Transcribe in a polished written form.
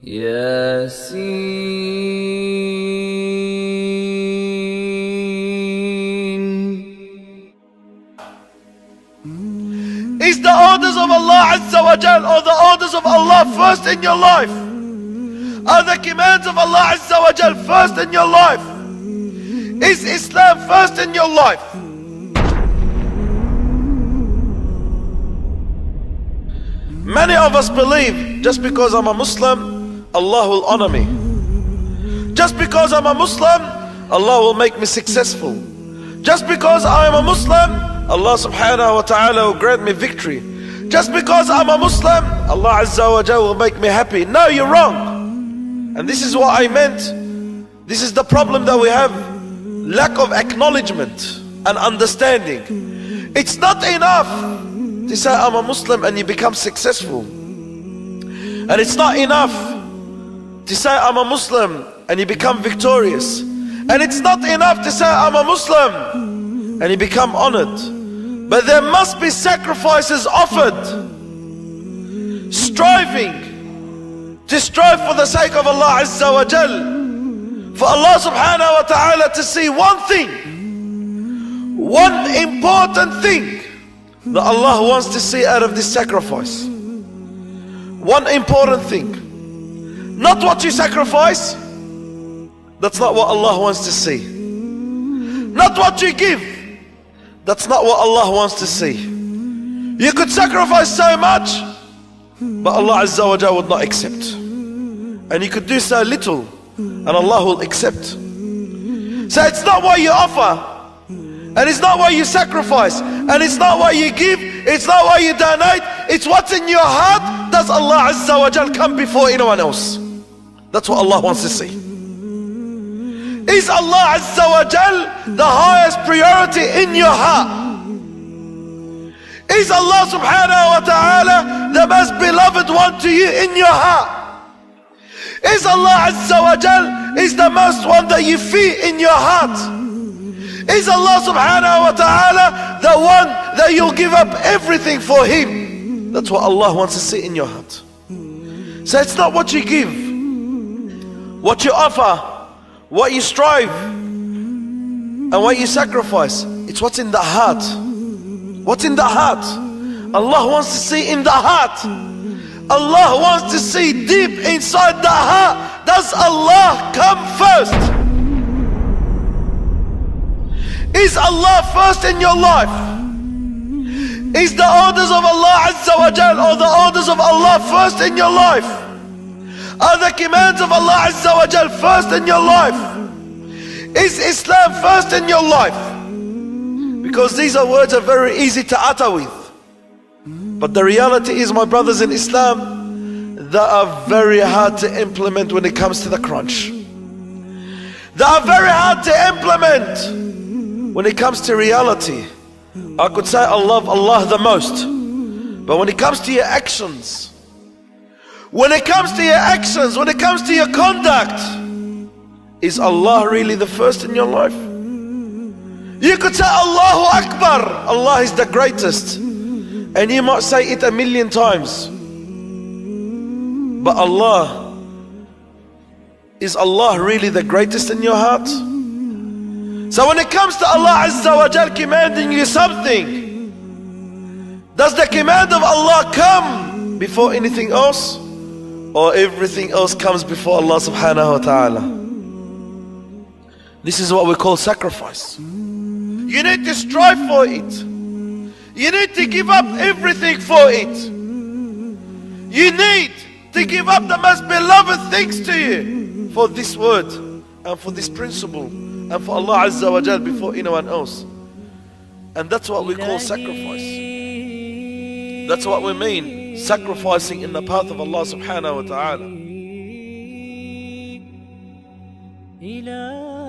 Yasin. Is the orders of Allah Azza wa Jal or the orders of Allah first in your life? Are the commands of Allah Azza wa Jal first in your life? Is Islam first in your life? Many of us believe just because I'm a Muslim, Allah will honor me. Just because I'm a Muslim, Allah will make me successful. Just because I am a Muslim, Allah subhanahu wa ta'ala will grant me victory. Just because I'm a Muslim, Allah Azza wa Jalla will make me happy. No, you're wrong. And this is what I meant. This is the problem that we have. Lack of acknowledgement and understanding. It's not enough to say I'm a Muslim and you become successful. And it's not enough to say I'm a Muslim and you become victorious. And it's not enough to say I'm a Muslim and you become honored. But there must be sacrifices offered. Striving to strive for the sake of Allah Azza wa Jal. For Allah subhanahu wa ta'ala to see one thing, one important thing that Allah wants to see out of this sacrifice. One important thing. Not what you sacrifice. That's not what Allah wants to see. Not what you give. That's not what Allah wants to see. You could sacrifice so much, but Allah Azza wa Jalla would not accept. And you could do so little, and Allah will accept. So it's not what you offer, and it's not what you sacrifice, and it's not what you give, it's not what you donate, it's what's in your heart. Does Allah Azza wa Jalla come before anyone else? That's what Allah wants to see. Is Allah Azza wa Jal the highest priority in your heart? Is Allah subhanahu wa ta'ala the most beloved one to you in your heart? Is Allah Azza wa Jal is the most one that you fear in your heart? Is Allah subhanahu wa ta'ala the one that you'll give up everything for Him? That's what Allah wants to see in your heart. So it's not what you give, what you offer, what you strive, and what you sacrifice. It's what's in the heart. What's in the heart? Allah wants to see in the heart. Allah wants to see deep inside the heart. Does Allah come first? Is Allah first in your life? Is the orders of Allah Azza wa Jal or the orders of Allah first in your life? Are the commands of Allah Azza wa Jal first in your life? Is Islam first in your life? Because these are words are very easy to utter with. But the reality is, my brothers in Islam, they are very hard to implement when it comes to the crunch. They are very hard to implement when it comes to reality. I could say I love Allah the most. But when it comes to your actions, when it comes to your actions, when it comes to your conduct, is Allah really the first in your life? You could say Allahu Akbar, Allah is the greatest, and you might say it 1,000,000 times. But Allah, is Allah really the greatest in your heart? So when it comes to Allah Azza wa Jal commanding you something, does the command of Allah come before anything else? Or everything else comes before Allah subhanahu wa ta'ala? This is what we call sacrifice. You need to strive for it. You need to give up everything for it. You need to give up the most beloved things to you for this word and for this principle and for Allah Azza wa Jal before anyone else. And that's what we call sacrifice. That's what we mean, sacrificing in the path of Allah subhanahu wa ta'ala. إلهي